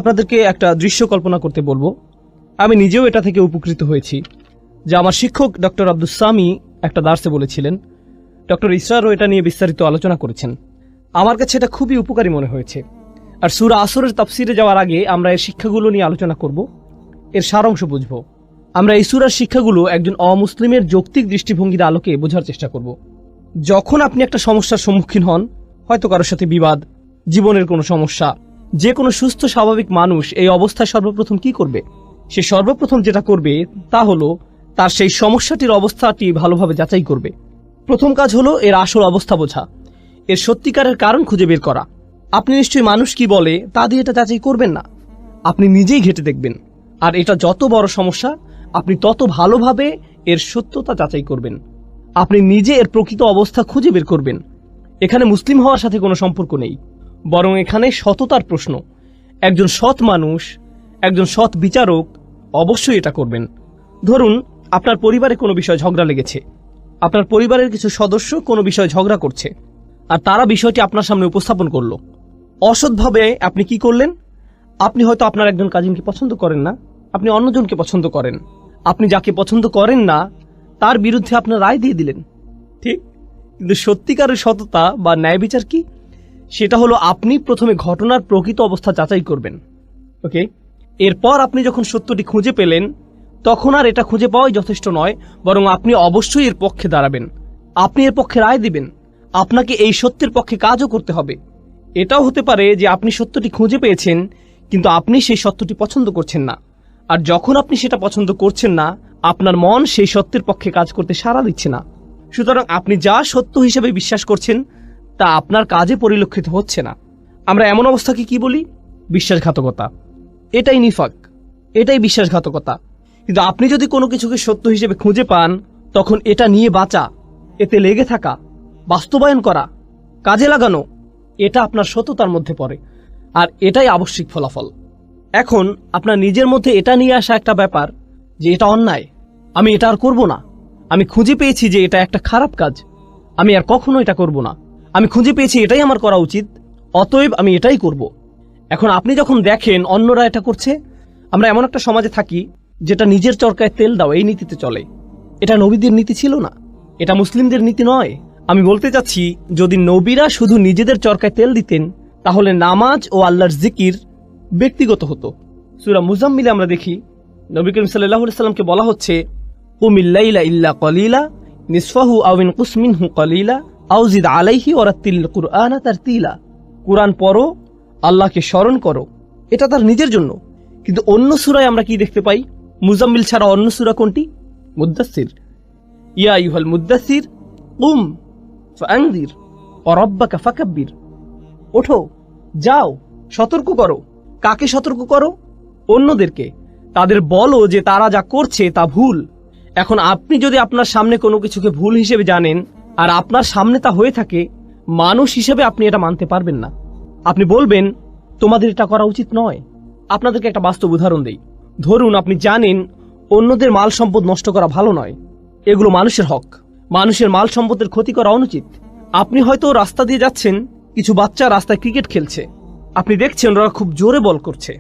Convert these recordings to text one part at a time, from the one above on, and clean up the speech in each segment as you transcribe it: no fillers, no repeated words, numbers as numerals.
আপনাদেরকে একটা দৃশ্য কল্পনা করতে বলবো। আমি নিজেও এটা থেকে উপকৃত হয়েছি। যে আমার শিক্ষক ডক্টর আব্দুস সামি একটা দার্সে বলেছিলেন, ডক্টর ইসরারও এটা নিয়ে বিস্তারিত আলোচনা করেছেন। আমার কাছে এটা খুবই উপকারী মনে হয়েছে। আর সূরা আসরের তাফসিরে যাওয়ার আগে আমরা এর শিক্ষাগুলো নিয়ে আলোচনা করব, এর সারাংশ বুঝব। আমরা এই সূরার শিক্ষাগুলো একজন অমুসলিমের যৌক্তিক দৃষ্টিভঙ্গির আলোকে বোঝার চেষ্টা করব। যখন আপনি একটা সমস্যার সম্মুখীন হন, হয়তো কারোর সাথে বিবাদ, জীবনের কোনো সমস্যা, যে কোনো সুস্থ স্বাভাবিক মানুষ এই অবস্থায় সর্বপ্রথম কি করবে? সে সর্বপ্রথম যেটা করবে তা হলো তার সেই সমস্যাটির অবস্থাটি ভালোভাবে যাচাই করবে। প্রথম কাজ হলো এর আসল অবস্থা বোঝা, এর সত্যিকারের কারণ খুঁজে বের করা। আপনি নিশ্চয়ই মানুষ কি বলে তা দিয়ে এটা যাচাই করবেন না, আপনি নিজেই ঘেঁটে দেখবেন। আর এটা যত বড় সমস্যা, আপনি তত ভালোভাবে এর সত্যতা যাচাই করবেন। আপনি নিজে এর প্রকৃত অবস্থা খুঁজে বের করবেন। এখানে মুসলিম হওয়ার সাথে কোনো সম্পর্ক নেই, বরং এখানে সততার প্রশ্ন। একজন সৎ মানুষ, একজন সৎ বিচারক অবশ্যই এটা করবেন। ধরুন আপনার পরিবারে কোনো বিষয় ঝগড়া লেগেছে, আপনার পরিবারের কিছু সদস্য কোনো বিষয় ঝগড়া করছে, আর তারা বিষয়টি আপনার সামনে উপস্থাপন করলো। অসৎভাবে আপনি কি করলেন? আপনি হয়তো আপনার একজন কাজিনকে পছন্দ করেন না, আপনি অন্যজনকে পছন্দ করেন। আপনি যাকে পছন্দ করেন না তার বিরুদ্ধে আপনার রায় দিয়ে দিলেন, ঠিক? কিন্তু সত্যিকারের সততা বা ন্যায় বিচার কি? সেটা হলো আপনি প্রথমে ঘটনার প্রকৃত অবস্থা যাচাই করবেন। ওকে, এরপর আপনি যখন সত্যটি খুঁজে পেলেন, তখন আর এটা খুঁজে পাওয়াই যথেষ্ট নয়, বরং আপনি অবশ্যই এর পক্ষে দাঁড়াবেন। আপনি এর পক্ষে রায় দিবেন। আপনাকে এই সত্যের পক্ষে কাজও করতে হবে। এটাও হতে পারে যে আপনি সত্যটি খুঁজে পেয়েছেন, কিন্তু আপনি সেই সত্যটি পছন্দ করছেন না। আর যখন আপনি সেটা পছন্দ করছেন না, আপনার মন সেই সত্যের পক্ষে কাজ করতে সাড়া দিচ্ছে না। সুতরাং আপনি যা সত্য হিসেবে বিশ্বাস করছেন তা আপনার কাজে পরিলক্ষিত হচ্ছে না। আমরা এমন অবস্থাকে কি বলি? বিশ্বাসঘাতকতা। এটাই নিফাক, এটাই বিশ্বাসঘাতকতা। কিন্তু আপনি যদি কোনো কিছুকে সত্য হিসেবে খুঁজে পান, তখন এটা নিয়ে বাঁচা, এতে লেগে থাকা, বাস্তবায়ন করা, কাজে লাগানো, এটা আপনার সততার মধ্যে পড়ে। আর এটাই আবশ্যিক ফলাফল। এখন আপনার নিজের মধ্যে এটা নিয়ে আসা একটা ব্যাপার যে এটা অন্যায়, আমি এটা আর করব না। আমি খুঁজে পেয়েছি যে এটা একটা খারাপ কাজ, আমি আর কখনো এটা করব না। আমি খুঁজে পেয়েছি এটাই আমার করা উচিত, অতএব আমি এটাই করব। এখন আপনি যখন দেখেন অন্যরা এটা করছে, আমরা এমন একটা সমাজে থাকি যেটা নিজের চরকায় তেল দাও এই নীতিতে চলে। এটা নবীদের নীতি ছিল না, এটা মুসলিমদের নীতি নয়। আমি বলতে চাচ্ছি, যদি নবীরা শুধু নিজেদের চরকায় তেল দিতেন, তাহলে নামাজ ও আল্লাহর জিকির ব্যক্তিগত হতো। সূরা মুজাম্মিলে আমরা দেখি নবী করিম সাল্লাল্লাহু আলাইহি সাল্লামকে বলা হচ্ছে, কুমিল লাইলা ইল্লা কলিলা নিসফাহু আও ইনকুস মিনহু কলিলা আও জিদ আলাইহি ওয়ারাত্তিল কুরআনা তারতিলা। কুরআন পড়ো, আল্লাহকে স্মরণ করো। এটা তার নিজের জন্য। কিন্তু অন্য সূরায় আমরা কি দেখতে পাই? মুজাম্মিল ছাড়া অন্য সূরা কোনটি? মুদ্দাসসির। ইয়া আইয়ুহাল মুদ্দাসসির কুম ফাআনযির ওয়া রাব্বাকা ফাকাব্বির। ওঠো, যাও, সতর্ক করো। কাকে সতর্ক করো? অন্যদেরকে। তাদের বলো যে তারা যা করছে তা ভুল। এখন আপনি যদি আপনার সামনে কোনো কিছুকে ভুল হিসেবে জানেন আর আপনার সামনে তা হয়ে থাকে, মানুষ হিসেবে আপনি এটা মানতে পারবেন না। আপনি বলবেন তোমাদের এটা করা উচিত নয়। আপনাদেরকে একটা বাস্তব উদাহরণ দেই। ধরুন আপনি জানেন অন্যদের মাল সম্পদ নষ্ট করা ভালো নয়, এগুলো মানুষের হক, মানুষের মাল সম্পদের ক্ষতি করা অনুচিত। আপনি হয়তো রাস্তা দিয়ে যাচ্ছেন, কিছু বাচ্চা রাস্তায় ক্রিকেট খেলছে, আপনি দেখছেন ওরা খুব জোরে বল করছে,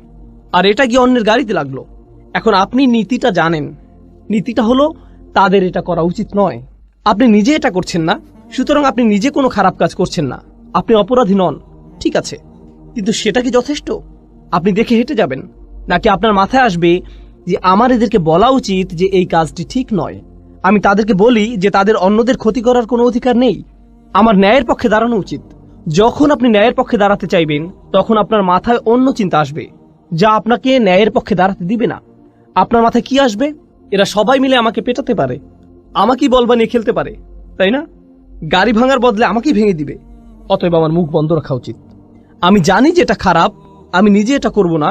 আর এটা গিয়ে অন্যের গাড়িতে লাগলো। এখন আপনি নীতিটা জানেন, নীতিটা হলো তাদের এটা করা উচিত নয়। আপনি নিজে এটা করছেন না, সুতরাং আপনি নিজে কোনো খারাপ কাজ করছেন না, আপনি অপরাধী নন, ঠিক আছে। কিন্তু সেটা কি যথেষ্ট? আপনি দেখে হেঁটে যাবেন, নাকি আপনার মাথায় আসবে যে আমার এদেরকে বলা উচিত যে এই কাজটি ঠিক নয়, আমি তাদেরকে বলি যে তাদের অন্যদের ক্ষতি করার কোনো অধিকার নেই, আমার ন্যায়ের পক্ষে দাঁড়ানো উচিত। যখন আপনি ন্যায়ের পক্ষে দাঁড়াতে চাইবেন, তখন আপনার মাথায় অন্য চিন্তা আসবে যা আপনাকে ন্যায়ের পক্ষে দাঁড়াতে দিবে না। আপনার মাথায় কি আসবে? এরা সবাই মিলে আমাকে পেটাতে পারে, আমাকেই বল বানিয়ে খেলতে পারে, তাই না? গাড়ি ভাঙার বদলে আমাকেই ভেঙে দিবে, অতএব আমার মুখ বন্ধ রাখা উচিত। আমি জানি যে এটা খারাপ, আমি নিজে এটা করব না,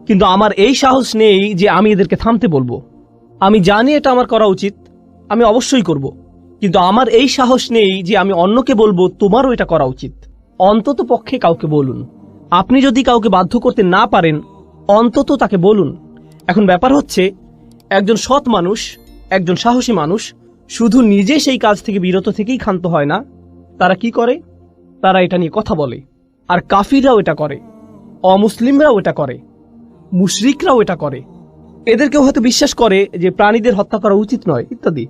কিন্তু আমার এই সাহস নেই যে আমি এদেরকে থামতে বলবো। আমি জানি এটা আমার করা উচিত, আমি অবশ্যই করব, কিন্তু আমার এই সাহস নেই যে আমি অন্যকে বলবো তোমারও এটা করা উচিত। অন্তত পক্ষে কাউকে বলুন। আপনি যদি কাউকে বাধ্য করতে না পারেন, অন্তত তাকে বলুন। এখন ব্যাপার হচ্ছে, একজন সৎ মানুষ, একজন সাহসী মানুষ শুধু নিজে সেই কাজ থেকে বিরত থেকেই ক্ষান্ত হয় না, তারা কি করে? তারা এটা নিয়ে কথা বলে। আর কাফিররাও এটা করে, অমুসলিমরাও এটা করে। মুশরিকরাও এটা করে। এদেরকেও হয়তো বিশ্বাস করে যে প্রাণীদের হত্যা করা উচিত নয় ইত্যাদি।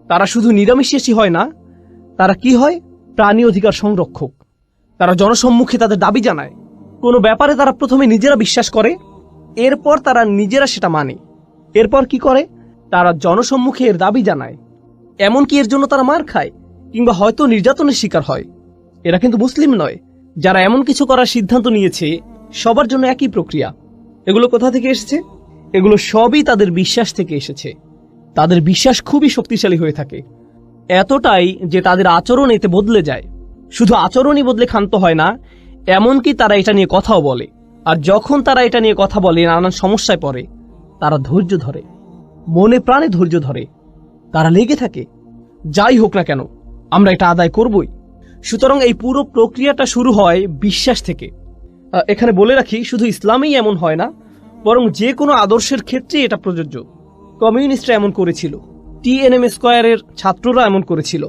তারা শুধু নিরামিষাশী হয় না, তারা কি হয়, প্রাণী অধিকার সংরক্ষক। তারা জনসম্মুখে তাদের দাবি জানায়। কোনো ব্যাপারে তারা প্রথমে নিজেরা বিশ্বাস করে, এরপর তারা নিজেরা সেটা মানে। এরপর কি করে, তারা জনসম্মুখে এর দাবি জানায়। এমনকি এর জন্য তারা মার খায় কিংবা হয়তো নির্যাতনের শিকার হয়। এরা কিন্তু মুসলিম নয়। যারা এমন কিছু করার সিদ্ধান্ত নিয়েছে, সবার জন্য একই প্রক্রিয়া। এগুলো কোথা থেকে এসেছে? এগুলো সবই তাদের বিশ্বাস থেকে এসেছে। তাদের বিশ্বাস খুবই শক্তিশালী হয়ে থাকে, এতটাই যে তাদের আচরণ এতে বদলে যায়। শুধু আচরণই বদলে ক্ষান্ত হয় না, এমনকি তারা এটা নিয়ে কথাও বলে। আর যখন তারা এটা নিয়ে কথা বলে, নানান সমস্যায় পড়ে, তারা ধৈর্য ধরে, মনে প্রাণে ধৈর্য ধরে। তারা লেগে থাকে, যাই হোক না কেন আমরা এটা আদায় করবই। সুতরাং এই পুরো প্রক্রিয়াটা শুরু হয় বিশ্বাস থেকে। এখানে বলে রাখি, শুধু ইসলামেই এমন হয় না, বরং যে কোনো আদর্শের ক্ষেত্রে এটা প্রযোজ্য। কমিউনিস্টরা এমন করেছিল, TNM স্কয়ারের ছাত্ররা এমন করেছিল,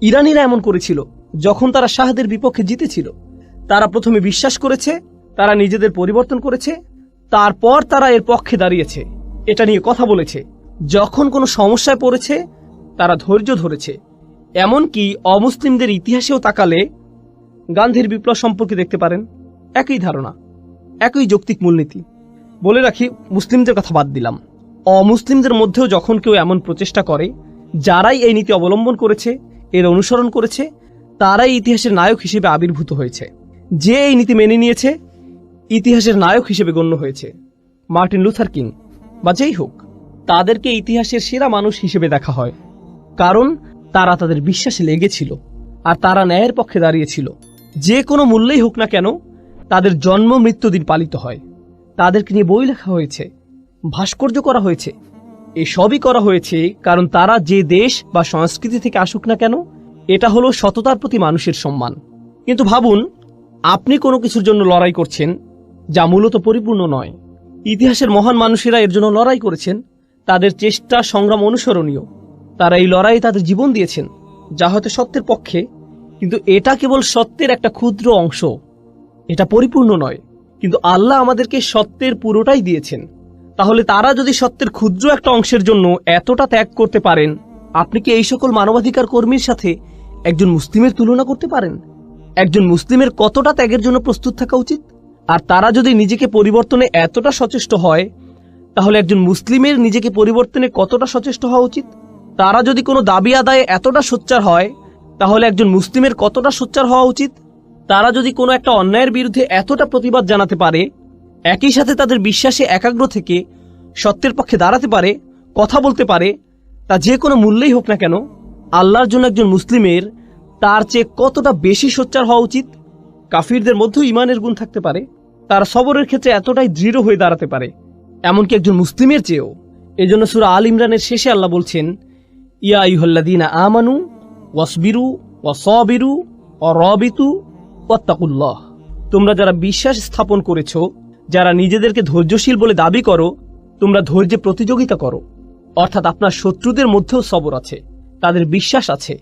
ইরানিরা এমন করেছিল। যখন তারা শাহদের বিপক্ষে জিতেছিল, তারা প্রথমে বিশ্বাস করেছে, তারা নিজেদের পরিবর্তন করেছে, তারপর তারা এর পক্ষে দাঁড়িয়েছে, এটা নিয়ে কথা বলেছে। যখন কোনো সমস্যায় পড়েছে, তারা ধৈর্য ধরেছে। এমনকি অমুসলিমদের ইতিহাসেও তাকালে গান্ধীর বিপ্লব সম্পর্কে দেখতে পারেন, একই ধারণা, একই যৌক্তিক মূলনীতি। বলে রাখি, মুসলিমদের কথা বাদ দিলাম, অমুসলিমদের মধ্যেও যখন কেউ এমন প্রচেষ্টা করে, যারাই এই নীতি অবলম্বন করেছে, এর অনুসরণ করেছে, তারাই ইতিহাসের নায়ক হিসেবে আবির্ভূত হয়েছে। যে এই নীতি মেনে নিয়েছে, ইতিহাসের নায়ক হিসেবে গণ্য হয়েছে। মার্টিন লুথার কিং বা যেই হোক, তাদেরকে ইতিহাসের সেরা মানুষ হিসেবে দেখা হয়, কারণ তারা তাদের বিশ্বাসে লেগেছিল আর তারা ন্যায়ের পক্ষে দাঁড়িয়েছিল। যে কোনো মূল্যেই হোক না কেন, তাদের জন্ম মৃত্যুদিন পালিত হয়, তাদেরকে নিয়ে বই লেখা হয়েছে, ভাস্কর্য করা হয়েছে। এসবই করা হয়েছে কারণ তারা যে দেশ বা সংস্কৃতি থেকে আসুক না কেন, এটা হলো সততার প্রতি মানুষের সম্মান। কিন্তু ভাবুন, আপনি কোনো কিছুর জন্য লড়াই করছেন যা মূলত পরিপূর্ণ নয়। ইতিহাসের মহান মানুষেরা এর জন্য লড়াই করেছেন, তাদের চেষ্টা সংগ্রাম অনুসরণীয়। তারা এই লড়াইয়ে তাদের জীবন দিয়েছেন, যা হয়তো সত্যের পক্ষে, কিন্তু এটা কেবল সত্যের একটা ক্ষুদ্র অংশ, এটা পরিপূর্ণ নয়। কিন্তু আল্লাহ আমাদেরকে সত্যের পুরোটাই দিয়েছেন। তাহলে তারা যদি সত্যের ক্ষুদ্র একটা অংশের জন্য এতটা ত্যাগ করতে পারেন, আপনি কি এই সকল মানবাধিকার কর্মীর সাথে একজন মুসলিমের তুলনা করতে পারেন? একজন মুসলিমের কতটা ত্যাগের জন্য প্রস্তুত থাকা উচিত? আর তারা যদি নিজেকে পরিবর্তনে এতটা সচেষ্ট হয়, তাহলে একজন মুসলিমের নিজেকে পরিবর্তনে কতটা সচেষ্ট হওয়া উচিত? তারা যদি কোনো দাবি আদায়ে এতটা সোচ্চার হয়, তাহলে একজন মুসলিমের কতটা সোচ্চার হওয়া উচিত? তারা যদি কোনো একটা অন্যায়ের বিরুদ্ধে এতটা প্রতিবাদ জানাতে পারে, একই সাথে তাদের বিশ্বাসে একাগ্র থেকে সত্যের পক্ষে দাঁড়াতে পারে, কথা বলতে পারে, তা যে কোনো মূল্যেই হোক না কেন, আল্লাহর জন্য একজন মুসলিমের তার চেয়ে কতটা বেশি সোচ্চার হওয়া উচিত? কাফিরদের মধ্যেও ঈমানের গুণ থাকতে পারে, তারা সবরের ক্ষেত্রে এতটাই দৃঢ় হয়ে দাঁড়াতে পারে, এমনকি একজন মুসলিমের চেয়েও। এজন্য সূরা আল ইমরানের শেষে আল্লাহ বলছেন, ইয়া আইয়ুহাল্লাযীনা আমানু ওয়াসবিরু ওয়াসাবিরু ওয়ারাবিতু ওয়াত্তাকুল্লাহ। তোমরা যারা বিশ্বাস স্থাপন করেছো, যারা নিজেদেরকে ধৈর্যশীল বলে দাবি করো, তোমরা ধৈর্যে প্রতিযোগিতা করো। অর্থাৎ আপনার শত্রুদের মধ্যেও সবর আছে, তাদের বিশ্বাস আছে,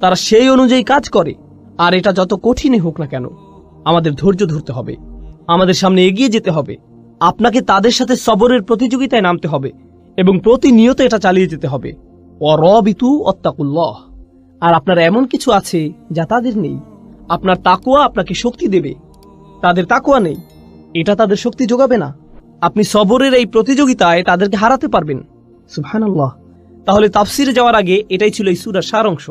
তারা সেই অনুযায়ী কাজ করে। আর এটা যত কঠিনই হোক না কেন, আমাদের ধৈর্য ধরতে হবে, আমাদের সামনে এগিয়ে যেতে হবে। আপনাকে তাদের সাথে সবরের প্রতিযোগিতায় নামতে হবে এবং প্রতিনিয়ত এটা চালিয়ে যেতে হবে। ওয়ারাবিতু ওয়াত্তাকুল্লাহ। আর আপনার এমন কিছু আছে যা তাদের নেই। আপনার তাকওয়া আপনাকে শক্তি দেবে, তাদের তাকওয়া নেই, এটা তাদের শক্তি যোগাবে না। আপনি সবরের এই প্রতিযোগিতায় তাদেরকে হারাতে পারবেন। সুবহানাল্লাহ। তাহলে তাফসিরে যাওয়ার আগে এটাই ছিল এই সূরার সারাংশ।